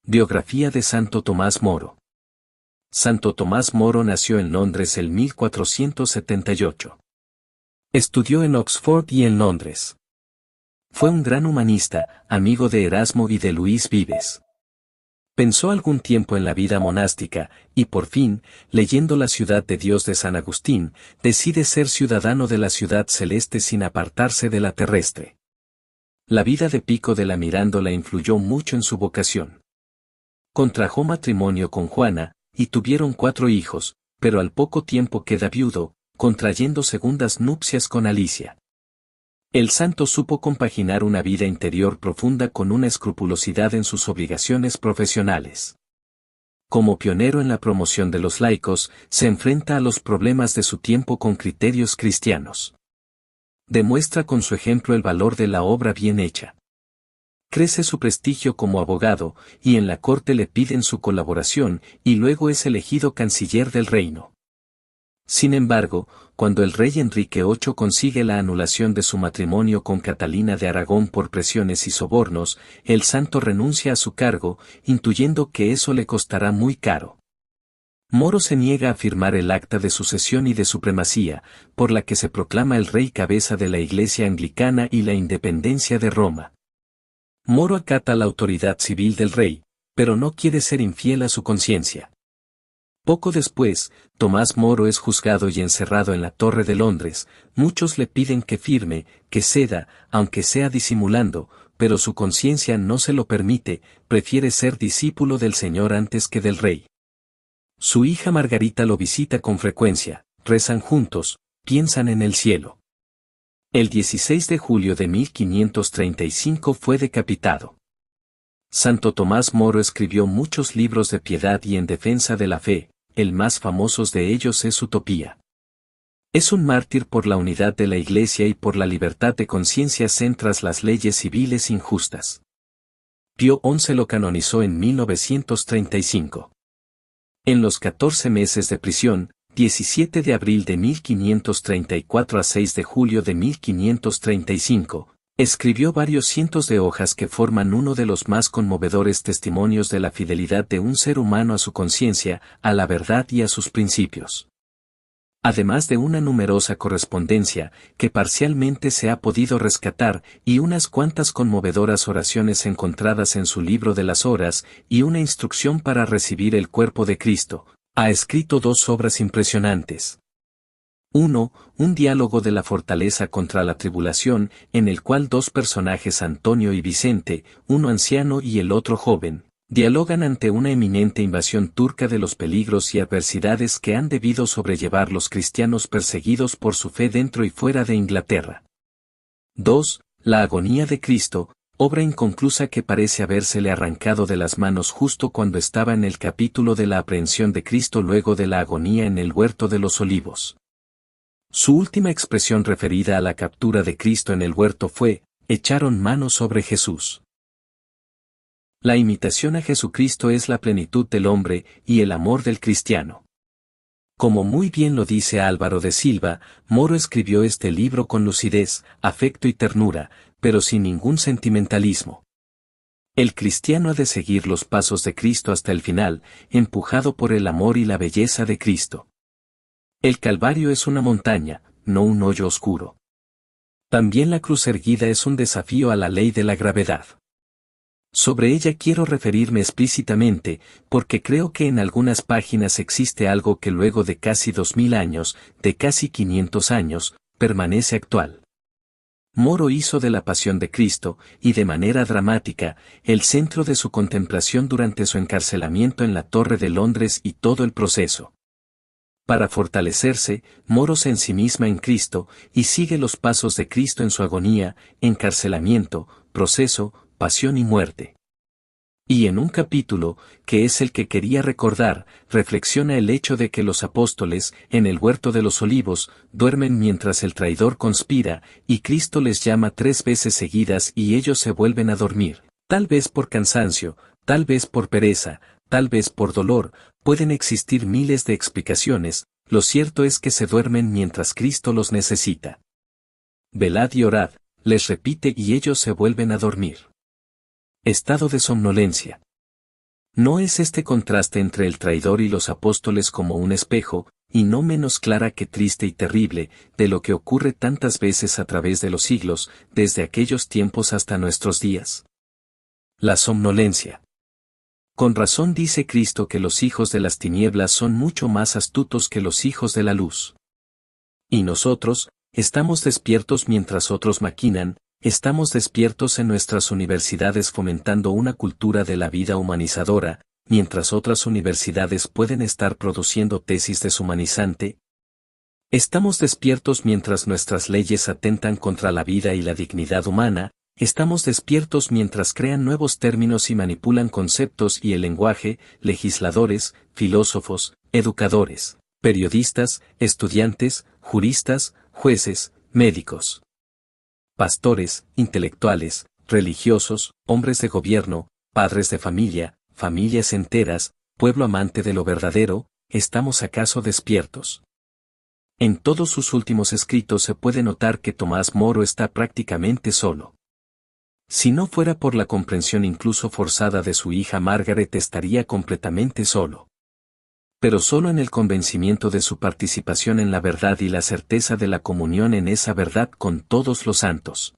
Biografía de Santo Tomás Moro. Santo Tomás Moro nació en Londres el 1478. Estudió en Oxford y en Londres. Fue un gran humanista, amigo de Erasmo y de Luis Vives. Pensó algún tiempo en la vida monástica, y por fin, leyendo La ciudad de Dios de San Agustín, decide ser ciudadano de la ciudad celeste sin apartarse de la terrestre. La vida de Pico de la Mirandola influyó mucho en su vocación. Contrajo matrimonio con Juana, y tuvieron 4 hijos, pero al poco tiempo queda viudo, contrayendo segundas nupcias con Alicia. El santo supo compaginar una vida interior profunda con una escrupulosidad en sus obligaciones profesionales. Como pionero en la promoción de los laicos, se enfrenta a los problemas de su tiempo con criterios cristianos. Demuestra con su ejemplo el valor de la obra bien hecha. Crece su prestigio como abogado, y en la corte le piden su colaboración, y luego es elegido canciller del reino. Sin embargo, cuando el rey Enrique VIII consigue la anulación de su matrimonio con Catalina de Aragón por presiones y sobornos, el santo renuncia a su cargo, intuyendo que eso le costará muy caro. Moro se niega a firmar el acta de sucesión y de supremacía, por la que se proclama el rey cabeza de la Iglesia anglicana y la independencia de Roma. Moro acata la autoridad civil del rey, pero no quiere ser infiel a su conciencia. Poco después, Tomás Moro es juzgado y encerrado en la Torre de Londres. Muchos le piden que firme, que ceda, aunque sea disimulando, pero su conciencia no se lo permite, prefiere ser discípulo del Señor antes que del rey. Su hija Margarita lo visita con frecuencia, rezan juntos, piensan en el cielo. El 16 de julio de 1535 fue decapitado. Santo Tomás Moro escribió muchos libros de piedad y en defensa de la fe, el más famoso de ellos es Utopía. Es un mártir por la unidad de la Iglesia y por la libertad de conciencia tras las leyes civiles injustas. Pío XI lo canonizó en 1935. En los 14 meses de prisión, 17 de abril de 1534 a 6 de julio de 1535, escribió varios cientos de hojas que forman uno de los más conmovedores testimonios de la fidelidad de un ser humano a su conciencia, a la verdad y a sus principios. Además de una numerosa correspondencia, que parcialmente se ha podido rescatar, y unas cuantas conmovedoras oraciones encontradas en su libro de las horas, y una instrucción para recibir el cuerpo de Cristo, ha escrito 2 obras impresionantes. 1. Un diálogo de la fortaleza contra la tribulación, en el cual 2 personajes, Antonio y Vicente, uno anciano y el otro joven, dialogan ante una eminente invasión turca de los peligros y adversidades que han debido sobrellevar los cristianos perseguidos por su fe dentro y fuera de Inglaterra. 2. La agonía de Cristo, obra inconclusa que parece habérsele arrancado de las manos justo cuando estaba en el capítulo de la aprehensión de Cristo luego de la agonía en el huerto de los Olivos. Su última expresión referida a la captura de Cristo en el huerto fue: echaron mano sobre Jesús. La imitación a Jesucristo es la plenitud del hombre y el amor del cristiano. Como muy bien lo dice Álvaro de Silva, Moro escribió este libro con lucidez, afecto y ternura, pero sin ningún sentimentalismo. El cristiano ha de seguir los pasos de Cristo hasta el final, empujado por el amor y la belleza de Cristo. El Calvario es una montaña, no un hoyo oscuro. También la cruz erguida es un desafío a la ley de la gravedad. Sobre ella quiero referirme explícitamente, porque creo que en algunas páginas existe algo que luego de casi 2000 años, de casi 500 años, permanece actual. Moro hizo de la pasión de Cristo, y de manera dramática, el centro de su contemplación durante su encarcelamiento en la Torre de Londres y todo el proceso. Para fortalecerse, Moro se ensimisma en Cristo, y sigue los pasos de Cristo en su agonía, encarcelamiento, proceso, pasión y muerte. Y en un capítulo, que es el que quería recordar, reflexiona el hecho de que los apóstoles, en el huerto de los Olivos, duermen mientras el traidor conspira, y Cristo les llama 3 veces seguidas y ellos se vuelven a dormir, tal vez por cansancio, tal vez por pereza, tal vez por dolor, pueden existir miles de explicaciones, lo cierto es que se duermen mientras Cristo los necesita. Velad y orad, les repite y ellos se vuelven a dormir. Estado de somnolencia. ¿No es este contraste entre el traidor y los apóstoles como un espejo, y no menos clara que triste y terrible, de lo que ocurre tantas veces a través de los siglos, desde aquellos tiempos hasta nuestros días? La somnolencia. Con razón dice Cristo que los hijos de las tinieblas son mucho más astutos que los hijos de la luz. Y nosotros, estamos despiertos mientras otros maquinan, estamos despiertos en nuestras universidades fomentando una cultura de la vida humanizadora, mientras otras universidades pueden estar produciendo tesis deshumanizante. Estamos despiertos mientras nuestras leyes atentan contra la vida y la dignidad humana, estamos despiertos mientras crean nuevos términos y manipulan conceptos y el lenguaje, legisladores, filósofos, educadores, periodistas, estudiantes, juristas, jueces, médicos, pastores, intelectuales, religiosos, hombres de gobierno, padres de familia, familias enteras, pueblo amante de lo verdadero, ¿estamos acaso despiertos? En todos sus últimos escritos se puede notar que Tomás Moro está prácticamente solo. Si no fuera por la comprensión incluso forzada de su hija Margaret estaría completamente solo. Pero solo en el convencimiento de su participación en la verdad y la certeza de la comunión en esa verdad con todos los santos.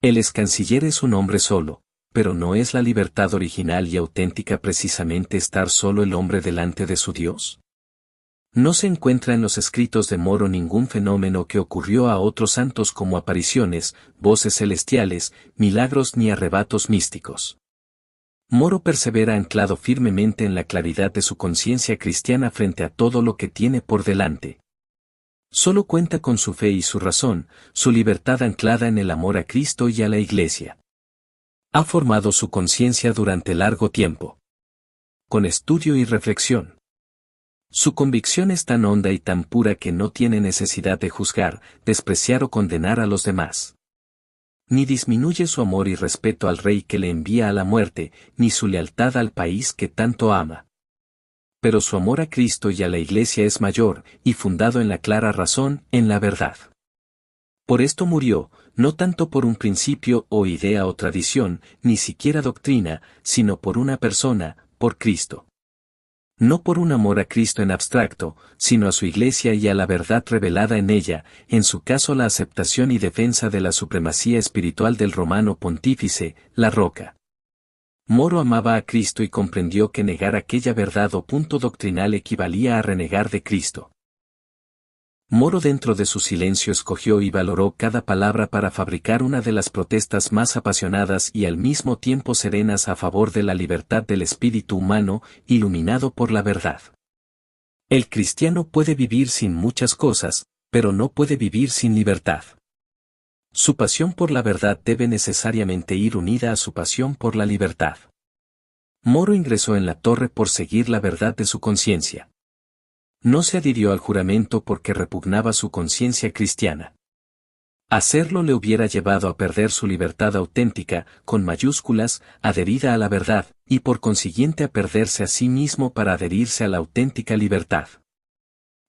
El ex canciller es un hombre solo, pero ¿no es la libertad original y auténtica precisamente estar solo el hombre delante de su Dios? No se encuentra en los escritos de Moro ningún fenómeno que ocurrió a otros santos como apariciones, voces celestiales, milagros ni arrebatos místicos. Moro persevera anclado firmemente en la claridad de su conciencia cristiana frente a todo lo que tiene por delante. Solo cuenta con su fe y su razón, su libertad anclada en el amor a Cristo y a la Iglesia. Ha formado su conciencia durante largo tiempo. Con estudio y reflexión. Su convicción es tan honda y tan pura que no tiene necesidad de juzgar, despreciar o condenar a los demás. Ni disminuye su amor y respeto al rey que le envía a la muerte, ni su lealtad al país que tanto ama. Pero su amor a Cristo y a la Iglesia es mayor, y fundado en la clara razón, en la verdad. Por esto murió, no tanto por un principio o idea o tradición, ni siquiera doctrina, sino por una persona, por Cristo. No por un amor a Cristo en abstracto, sino a su Iglesia y a la verdad revelada en ella, en su caso la aceptación y defensa de la supremacía espiritual del romano pontífice, la Roca. Moro amaba a Cristo y comprendió que negar aquella verdad o punto doctrinal equivalía a renegar de Cristo. Moro dentro de su silencio escogió y valoró cada palabra para fabricar una de las protestas más apasionadas y al mismo tiempo serenas a favor de la libertad del espíritu humano, iluminado por la verdad. El cristiano puede vivir sin muchas cosas, pero no puede vivir sin libertad. Su pasión por la verdad debe necesariamente ir unida a su pasión por la libertad. Moro ingresó en la torre por seguir la verdad de su conciencia. No se adhirió al juramento porque repugnaba su conciencia cristiana. Hacerlo le hubiera llevado a perder su libertad auténtica, con mayúsculas, adherida a la verdad, y por consiguiente a perderse a sí mismo para adherirse a la auténtica libertad.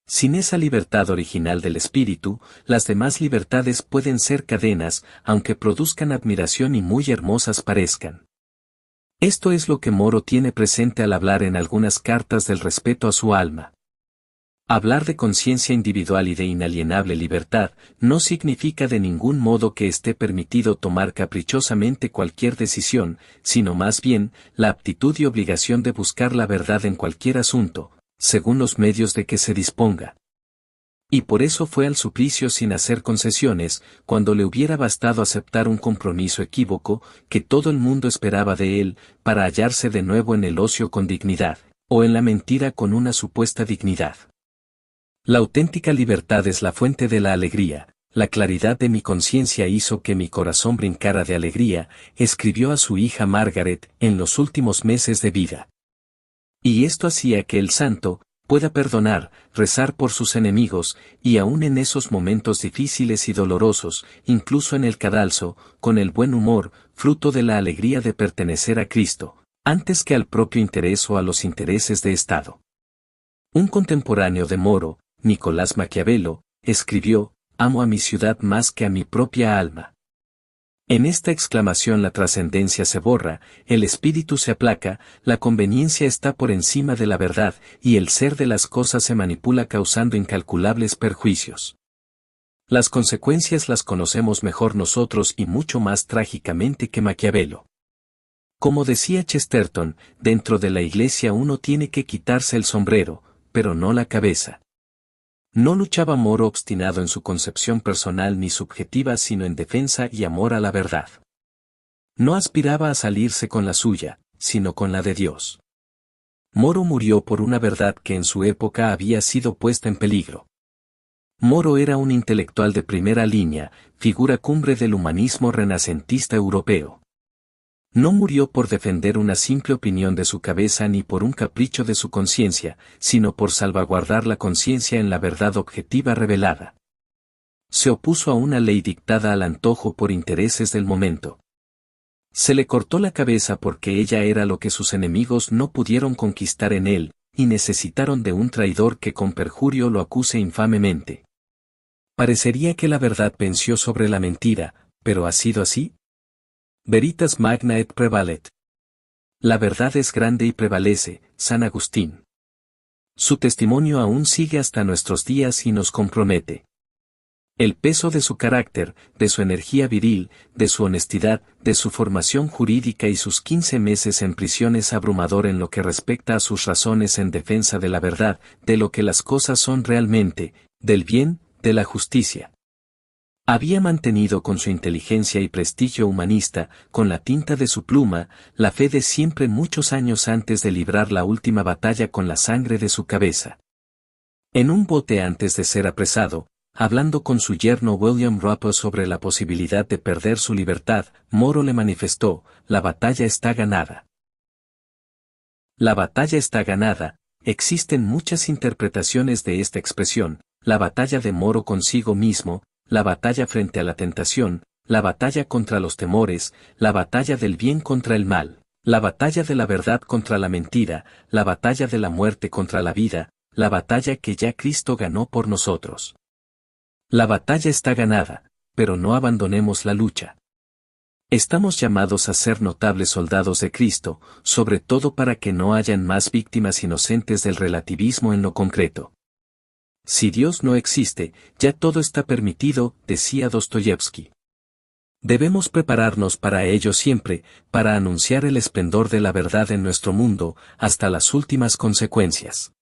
Sin esa libertad original del espíritu, las demás libertades pueden ser cadenas, aunque produzcan admiración y muy hermosas parezcan. Esto es lo que Moro tiene presente al hablar en algunas cartas del respeto a su alma. Hablar de conciencia individual y de inalienable libertad no significa de ningún modo que esté permitido tomar caprichosamente cualquier decisión, sino más bien la aptitud y obligación de buscar la verdad en cualquier asunto, según los medios de que se disponga. Y por eso fue al suplicio sin hacer concesiones, cuando le hubiera bastado aceptar un compromiso equívoco, que todo el mundo esperaba de él, para hallarse de nuevo en el ocio con dignidad, o en la mentira con una supuesta dignidad. La auténtica libertad es la fuente de la alegría, la claridad de mi conciencia hizo que mi corazón brincara de alegría, escribió a su hija Margaret en los últimos meses de vida. Y esto hacía que el santo pueda perdonar, rezar por sus enemigos, y aún en esos momentos difíciles y dolorosos, incluso en el cadalso, con el buen humor, fruto de la alegría de pertenecer a Cristo, antes que al propio interés o a los intereses de Estado. Un contemporáneo de Moro, Nicolás Maquiavelo, escribió, «Amo a mi ciudad más que a mi propia alma». En esta exclamación la trascendencia se borra, el espíritu se aplaca, la conveniencia está por encima de la verdad, y el ser de las cosas se manipula causando incalculables perjuicios. Las consecuencias las conocemos mejor nosotros y mucho más trágicamente que Maquiavelo. Como decía Chesterton, dentro de la iglesia uno tiene que quitarse el sombrero, pero no la cabeza. No luchaba Moro obstinado en su concepción personal ni subjetiva sino en defensa y amor a la verdad. No aspiraba a salirse con la suya, sino con la de Dios. Moro murió por una verdad que en su época había sido puesta en peligro. Moro era un intelectual de primera línea, figura cumbre del humanismo renacentista europeo. No murió por defender una simple opinión de su cabeza ni por un capricho de su conciencia, sino por salvaguardar la conciencia en la verdad objetiva revelada. Se opuso a una ley dictada al antojo por intereses del momento. Se le cortó la cabeza porque ella era lo que sus enemigos no pudieron conquistar en él, y necesitaron de un traidor que con perjurio lo acuse infamemente. Parecería que la verdad venció sobre la mentira, pero ¿ha sido así? Veritas magna et prevalet. La verdad es grande y prevalece, San Agustín. Su testimonio aún sigue hasta nuestros días y nos compromete. El peso de su carácter, de su energía viril, de su honestidad, de su formación jurídica y sus 15 meses en prisión es abrumador en lo que respecta a sus razones en defensa de la verdad, de lo que las cosas son realmente, del bien, de la justicia. Había mantenido con su inteligencia y prestigio humanista, con la tinta de su pluma, la fe de siempre muchos años antes de librar la última batalla con la sangre de su cabeza. En un bote antes de ser apresado, hablando con su yerno William Roper sobre la posibilidad de perder su libertad, Moro le manifestó: la batalla está ganada. La batalla está ganada. Existen muchas interpretaciones de esta expresión: la batalla de Moro consigo mismo, la batalla frente a la tentación, la batalla contra los temores, la batalla del bien contra el mal, la batalla de la verdad contra la mentira, la batalla de la muerte contra la vida, la batalla que ya Cristo ganó por nosotros. La batalla está ganada, pero no abandonemos la lucha. Estamos llamados a ser notables soldados de Cristo, sobre todo para que no hayan más víctimas inocentes del relativismo en lo concreto. Si Dios no existe, ya todo está permitido, decía Dostoyevsky. Debemos prepararnos para ello siempre, para anunciar el esplendor de la verdad en nuestro mundo, hasta las últimas consecuencias.